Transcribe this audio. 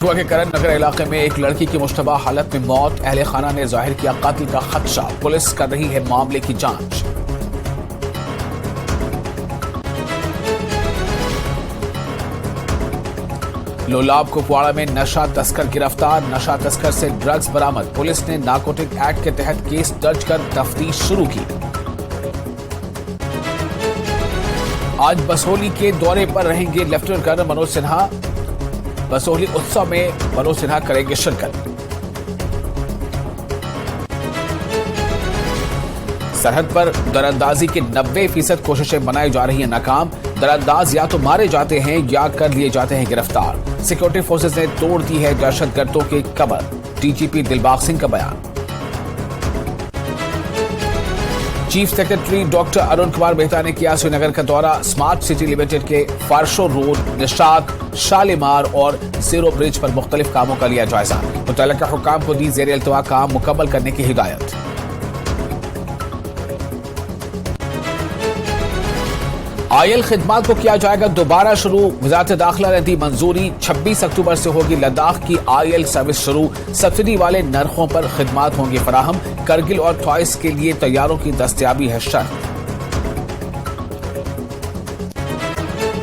कठुआ के करण नगर इलाके में एक लड़की की मुश्तबा हालत में मौत। अहले खाना ने जाहिर किया कत्ल का खदशा। पुलिस कर रही है मामले की जांच। लोलाब कुपवाड़ा में नशा तस्कर गिरफ्तार। नशा तस्कर से ड्रग्स बरामद। पुलिस ने नारकोटिक एक्ट के तहत केस दर्ज कर तफ्तीश शुरू की। आज बसोली के दौरे पर रहेंगे लेफ्टिनेंट कर्नल मनोज सिन्हा। बसोली उत्सव में मनोज सिन्हा करेंगे शिरकत। सरहद पर दरअंदाजी की 90% कोशिशें बनाई जा रही हैं नाकाम। दरअंदाज या तो मारे जाते हैं या कर लिए जाते हैं गिरफ्तार। सिक्योरिटी फोर्सेस ने तोड़ दी है दहशतगर्दों की कमर। डीजीपी दिलबाग सिंह का बयान। Chief secretary doctor Arun Kumar Mehta ने किया श्रीनगर का दौरा। स्मार्ट सिटी लिमिटेड के फारशो रोड, निशात, शालीमार और जीरो ब्रिज पर मुख्तलिफ कामों का लिया जायजा। मुतल्लिका हुक्काम को दी ज़ेर इल्तवा काम मुकम्मल करने की हिदायत। आयल खिदमात को किया जाएगा दोबारा शुरू। वज़ारत दाखिला ने दी मंजूरी। 26 अक्टूबर से होगी लद्दाख की आयल सर्विस शुरू। सब्सिडी वाले नरखों पर खिदमात होंगी फराहम। करगिल और थॉइस के लिए तैयारों की दस्तयाबी है शर्त।